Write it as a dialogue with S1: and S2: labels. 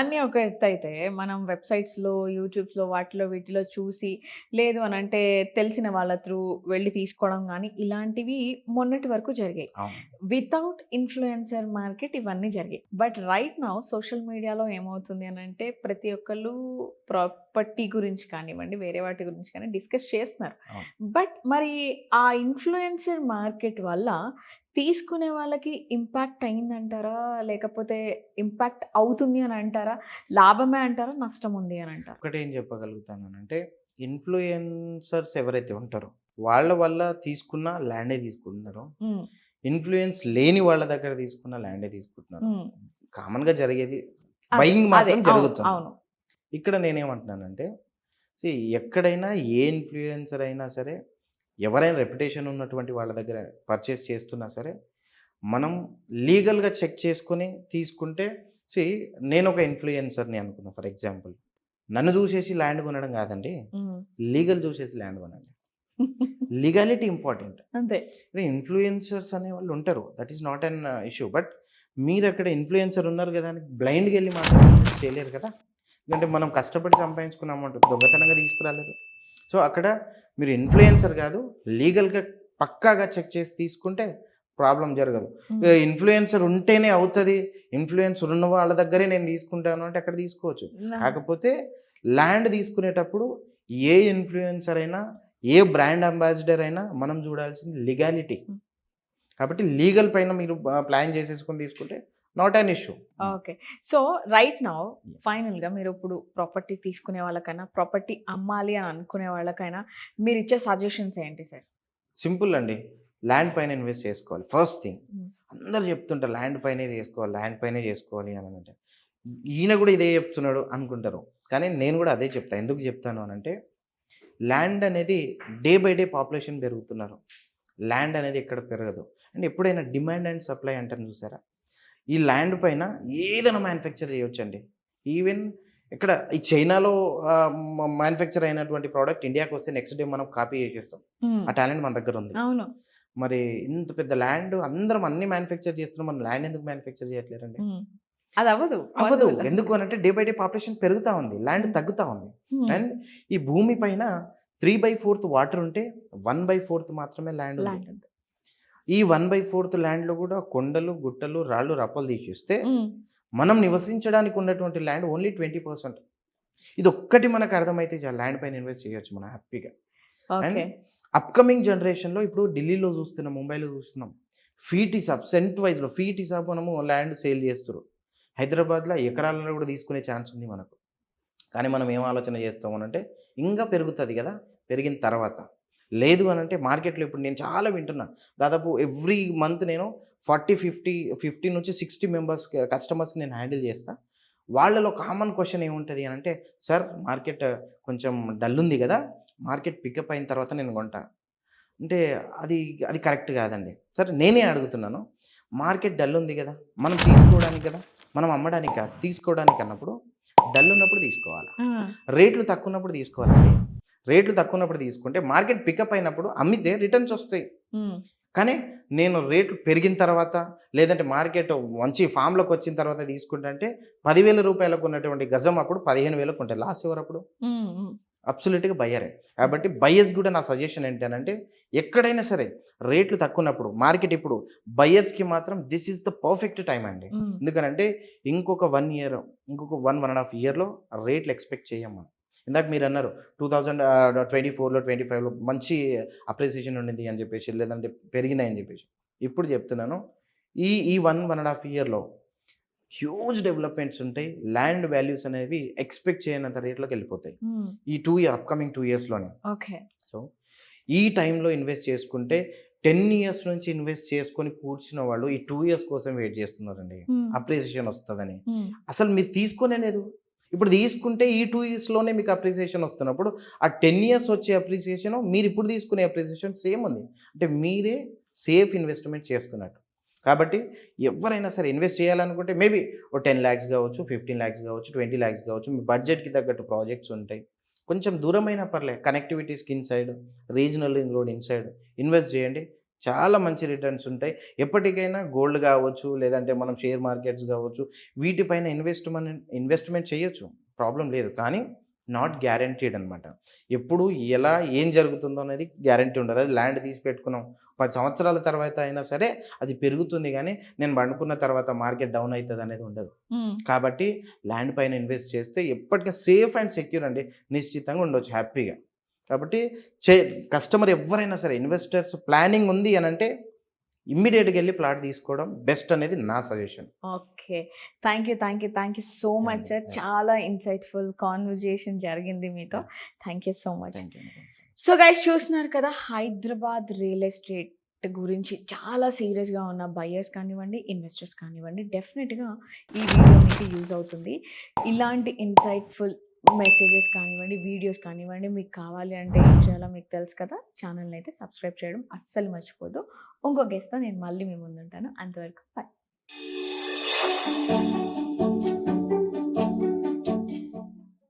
S1: ఇవన్నీ ఒక ఎత్తయితే, మనం వెబ్‌సైట్స్‌లో, యూట్యూబ్స్‌లో వాటిలో వీటిలో చూసి, లేదు అనంటే తెలిసిన వాళ్ళ త్రూ వెళ్లి తీసుకోవడం గానీ, ఇలాంటివి మొన్నటి వరకు జరిగాయి.
S2: అవును.
S1: వితౌట్ ఇన్‌ఫ్లుయెన్సర్ మార్కెట్ ఇవన్నీ జరిగాయి. బట్ రైట్ నౌ సోషల్ మీడియాలో ఏమవుతుంది అనంటే, ప్రతి ఒక్కళ్ళు ప్రాపర్టీ గురించి కానివ్వండి, వేరే వాటి గురించి కానీ డిస్కస్ చేస్తున్నారు.
S2: అవును.
S1: బట్ మరి ఆ ఇన్‌ఫ్లుయెన్సర్ మార్కెట్ వల్ల తీసుకునే వాళ్ళకి ఇంపాక్ట్ అయిందంటారా? లేకపోతే ఇంపాక్ట్ అవుతుంది అని అంటారా? లాభమే అంటారా? నష్టం ఉంది అని అంటారా?
S2: ఒకటేం చెప్పగలుగుతాననంటే, ఇన్‌ఫ్లుయెన్సర్స్ ఎవరైతే ఉంటారో, వాళ్ళ వల్ల తీసుకున్న ల్యాండే తీసుకుంటున్నారు.
S1: హ్మ్.
S2: ఇన్‌ఫ్లుయెన్స్ లేని వాళ్ళ దగ్గర తీసుకున్న ల్యాండే తీసుకుంటున్నారు.
S1: హ్మ్.
S2: కామన్‌గా జరిగేది
S1: అదే.
S2: బయింగ్
S1: అదే.
S2: మాత్రం
S1: అవును.
S2: జరుగుతుంది.
S1: అవును.
S2: ఇక్కడ నేనేమంటున్నానంటే, ఎక్కడైనా ఏ ఇన్‌ఫ్లుయెన్సర్ అయినా సరే, ఎవరైనా రెప్యుటేషన్ ఉన్నటువంటి వాళ్ళ దగ్గర పర్చేస్ చేస్తున్నా సరే, మనం లీగల్‌గా చెక్ చేసుకొని తీసుకుంటే సీ నేనొక ఇన్‌ఫ్లుయెన్సర్‌ని అనుకుందాం ఫర్ ఎగ్జాంపుల్. నన్ను జూసేసి ల్యాండ్ కొనడం గాదండి.
S1: హ్మ్.
S2: లీగల్ జూసేసి ల్యాండ్ కొనండి. Legality important.
S1: అంతే.
S2: ఇప్పుడు ఇన్‌ఫ్లుయెన్సర్స్ అనేవాళ్ళు ఉంటారు. That is not an issue. But మీరక్కడ ఇన్‌ఫ్లుయెన్సర్ ఉన్నారు గదా! అని బ్లైండ్‌గా ఎళ్లి మాత్రం చేయలేరు కదా! ఎందుకంటే మనం కష్టపడి సంపాదించుకున్న అమౌంట్ దొంగతనంగా తీసుకురాలేదు. సో, అక్కడ మీరు ఇన్‌ఫ్లుయెన్సర్ గాదు. లీగల్‌గా పక్కాగా చెక్ చేసి తీసుకుంటే ప్రాబ్లమ్ జరగదు.
S1: హ్మ్.
S2: ఇన్‌ఫ్లుయెన్సర్ ఉంటేనే అవుతది. ఇన్‌ఫ్లుయెన్సర్ ఉన్న వాళ్ళ దగ్గరే నేను తీసుకుంటాను అంటే అక్కడ తీసుకోవచ్చు.
S1: నా
S2: కాకపోతే ల్యాండ్ తీసుకునేటప్పుడు ఏ ఇన్‌ఫ్లుయెన్సర్ అయినా, ఏ బ్రాండ్ అంబాసిడర్ అయినా మనం చూడాల్సింది లీగాలిటీ.
S1: హ్మ్.
S2: కాబట్టి లీగల్ పైన మీరు ప్లాన్ చేసేసుకొని తీసుకుంటే not an issue.
S1: Okay. So, right now ఫైనల్‌గా మీరిప్పుడు ప్రాపర్టీ తీసుకునే వాళ్ళకైనా, ప్రాపర్టీ అమ్మాలి అని అనుకునే వాళ్ళకైనా మీరిచ్చే సజెషన్స్ ఏంటి సార్?
S2: సింపుల్ అండి. ల్యాండ్ పైన ఇన్వెస్ట్ చేసుకోవాలి. First thing.
S1: హ్మ్.
S2: అందరూ చెప్తుంటారు ల్యాండ్ పైనే చేసుకోవాలి, ల్యాండ్ పైనే చేసుకోవాలి అనంటే. ఈయన కూడా ఇదే చెప్తున్నాడు అనుకుంటారు. కానీ నేను కూడా అదే చెప్తా. ఎందుకు చెప్తాను అనంటే, ల్యాండ్ అనేది డే బై డే పాపులేషన్ పెరుగుతున్నారు. ల్యాండ్ అనేది ఎక్కడ పెరగదు. అండ్ ఎప్పుడైనా డిమాండ్ అండ్ సప్లై అంటారు చూసారా? ఈ ల్యాండ్ పైన ఏదైనా మ్యానుఫ్యాక్చర్ చేయొచ్చండి. ఈవెన్ ఇక్కడ ఈ చైనాలో మ్యానుఫ్యాక్చర్ అయినటువంటి ప్రొడక్ట్ ఇండియాకొస్తే నెక్స్ట్ డే మనం కాపీ చేసేస్తాం.
S1: హ్మ్.
S2: ఆ టాలెంట్ మన దగ్గరుంది.
S1: అవును.
S2: మరి ఇంత పెద్ద ల్యాండ్ అందరం అన్నీ మ్యానుఫ్యాక్చర్ చేస్తున్నాం. మనం ల్యాండ్ ఎందుకు మ్యానుఫ్యాక్చర్ చేయట్లేరండి?
S1: హ్మ్. అదవ్వదు.
S2: అవ్వదు.
S1: పాసిబుల్.
S2: ఎందుకు అనంటే డే బై డే పాపులేషన్ పెరుగుతా ఉంది. ల్యాండ్
S1: హ్మ్.
S2: తగ్గుతా ఉంది.
S1: హ్మ్.
S2: అండ్ ఈ భూమి పైన 3/4 వాటర్ ఉంటే 1/4 మాత్రమే ల్యాండ్ ఉంది.
S1: ల్యాండ్ ఉంది.
S2: ఈ 1/4 ల్యాండ్‌లో కూడా కొండలు, గుట్టలు, రాళ్ళు, రప్పలు తీసేస్తే
S1: హ్మ్.
S2: మనం నివసించడానికి ఉన్నటువంటి ల్యాండ్ ఓన్లీ 20%. ఇదొక్కటి మనకు అర్థమైతే చాలు ల్యాండ్ పైన ఇన్వెస్ట్ చేయొచ్చు మనం హ్యాపీగా. And
S1: okay.
S2: అప్‌కమింగ్ జనరేషన్‌లో ఇప్పుడు ఢిల్లీలో చూస్తున్నాం, ముంబైలో చూస్తున్నాం. ఫీట్ హిసాబ్ సెంట్ వైస్‌లో ఫీట్ హిసాబ్ మనము ల్యాండ్ సేల్ చేస్తుర్రు. హైదరాబాద్‌లో ఎకరాలలో కూడా తీసుకునే ఛాన్స్ ఉంది మనకు. కానీ మనం ఏం ఆలోచన చేస్తాం అనంటే, ఇంకా పెరుగుతది గదా! పెరిగిన తర్వాత. లేదు అనంటే మార్కెట్‌లో ఇప్పుడు నేను చాలా వింటున్నా. దాదాపు ఎవ్రీ మంత్ నేను 40, 50 నుంచి 60 కస్టమర్స్‌కి నేను హ్యాండిల్ చేస్తా. వాళ్ళలో కామన్ క్వెషన్ ఏముంటది అనంటే, "సార్ మార్కెట్ కొంచెం డల్ ఉంది గదా! మార్కెట్ పికప్ అయిన తర్వాత నేను కొంటా." అంటే అది అది కరెక్ట్ కాదండి. సరే నేనే అడుగుతున్నాను. మార్కెట్ డల్ ఉంది గదా! మనం తీసుకోవడానికి గదా! మనం అమ్మడానికి కాదు. తీసుకోవడానికి అన్నప్పుడు డల్ ఉన్నప్పుడు తీసుకోవాలా?
S1: ఆ!
S2: రేట్లు తక్కువున్నప్పుడు తీసుకోవాలండి. రేట్లు తక్కువున్నప్పుడు తీసుకుంటే మార్కెట్ పికప్ అయినప్పుడు అమ్మితే రిటర్న్స్ ఒస్తాయి.
S1: హ్మ్.
S2: కానీ నేను రేట్లు పెరిగిన తర్వాత లేదంటే మార్కెట్ మంచి ఫామ్‌లోకొచ్చిన తర్వాత తీసుకుంటా అంటే రూ. 10,000 ఉన్నటువంటి గజం అప్పుడు 15,000కి ఉంటాయి. లాస్ ఎవరప్పుడు?
S1: హ్మ్. హ్మ్.
S2: అబ్సల్యూట్‌గా బయ్యరే.
S1: హ్మ్.
S2: కాబట్టి బయర్స్ గూడా నా సజెషన్ ఏంటనంటే, ఎక్కడైనా సరే రేట్లు తక్కువున్నప్పుడు మార్కెట్ ఇప్పుడు బయర్స్‌కి మాత్రం this is the perfect time అండి.
S1: హ్మ్.
S2: ఎందుకనంటే ఇంకొక 1 ఇయర్, ఇంకొక 1, 1 ½ ఇయర్‌లో రేట్లు ఎక్స్‌పెక్ట్ చేయం మనం. ఇందాక మీరన్నారు 2024లో, 25లో మంచి అప్రిసియేషన్ ఉండింది అని జెప్పేసి, లేదంటే పెరిగినాయని జెప్పేసి. ఇప్పుడు జెప్తున్నాను. ఈ 1, 1 ½ ఇయర్‌లో హ్యూజ్ డెవలప్‌మెంట్స్ ఉంటాయి. ల్యాండ్ వాల్యూస్ అనేవి ఎక్స్‌పెక్ట్ చేయనంత రేట్‌లోకెళ్ళిపోతాయి.
S1: హ్మ్.
S2: ఈ అప్‌కమింగ్ 2 ఇయర్స్‌లోనే.
S1: ఓకే.
S2: సో, ఈ టైంలో ఇన్వెస్ట్ చేసుకుంటే 10 ఇయర్స్ నుంచి ఇన్వెస్ట్ చేసుకొని కూర్చున్న వాళ్ళు ఈ 2 ఇయర్స్ కోసం వెయిట్ చేస్తున్నారండి.
S1: హ్మ్.
S2: అప్రిసియేషన్ వస్తదని.
S1: హ్మ్.
S2: అసలు మీరు తీసుకోనే లేదు. ఇప్పుడు తీసుకుంటే ఈ 2 ఇయర్స్‌లోనే మీకు అప్రిసియేషన్ వస్తున్నప్పుడు, ఆ 10 ఇయర్స్ వచ్చే అప్రిసియేషను మీరిప్పుడు తీసుకునే అప్రిసియేషన్ సేమ్ ఉంది. అంటే మీరే సేఫ్ ఇన్వెస్ట్‌మెంట్ చేస్తున్నట్టు. కాబట్టి ఎవ్వరైనా సరే ఇన్వెస్ట్ చేయాలనుకుంటే మేబీ ఓ 10,00,000 కావచ్చు, 15,00,000 కావచ్చు, 20,00,000 కావచ్చు. మీ బడ్జెట్‌కి తగ్గట్టు ప్రాజెక్ట్స్ ఉంటాయి. కొంచెం దూరమైనా పర్లే కనెక్టివిటీస్‌కి inside, regional ring road inside invest చేయండి. చాలా మంచి రిటర్న్స్ ఉంటాయి. ఎప్పటికైనా గోల్డ్ కావచ్చు, లేదంటే మనం షేర్ మార్కెట్స్ కావచ్చు, వీటిపైన ఇన్వెస్ట్‌మెంట్ చేయొచ్చు. ప్రాబ్లమ్ లేదు. కానీ నాట్ గ్యారంటీడ్ అనమాట. ఎప్పుడు ఎలా ఏం జరుగుతుందో అనేది గ్యారంటీ ఉండదు. అది ల్యాండ్ తీసి పెట్టుకున్నాం. 10 సంవత్సరాల తర్వాత అయినా సరే అది పెరుగుతుంది గానీ, నేను పండుకున్న తర్వాత మార్కెట్ డౌన్ అయితదనేది ఉండదు.
S1: హ్మ్.
S2: కాబట్టి ల్యాండ్ పైన ఇన్వెస్ట్ చేస్తే ఎప్పటికి సేఫ్ అండ్ సెక్యూర్ అండి. నిశ్చితంగా ఉండొచ్చు హ్యాపీగా. కాబట్టి చే కస్టమర్ ఎవ్వరైనా సరే ఇన్వెస్టర్స్ ప్లానింగ్ ఉంది అనంటే ఇమ్మీడియేట్‌గా ఎళ్లి ప్లాట్ తీసుకోవడం బెస్ట్ అనేది నా suggestion.
S1: Okay. Thank you so much sir. చాలా ఇన్‌సైట్‌ఫుల్ కాన్వర్జేషన్ జరిగింది మీతో. Thank you so much.
S2: Thank you. Thanks.
S1: So guys చూస్తున్నారు కదా, హైదరాబాద్ రియల్ ఎస్టేట్ గురించి చాలా సీరియస్‌గా ఉన్న బయర్స్ కానివ్వండి, ఇన్వెస్టర్స్ కానివ్వండి, డెఫినిట్‌గా ఈ వీడియో మీకు యూజ్ అవుతుంది. ఇలాంటి ఇన్‌సైట్‌ఫుల్ మెసేజెస్ కానివ్వండి, వీడియోస్ కానివ్వండి, మీకు కావాలి అంటే ఏం చేయాలో మీకు తెలుసు కదా. ఛానల్‌ని అయితే సబ్స్క్రైబ్ చేయడం అస్సలు మర్చిపోద్దు. ఇంకో గెస్ట్‌తో నేను మళ్ళీ మీ ముందుంటాను. అంతవరకు బాయ్.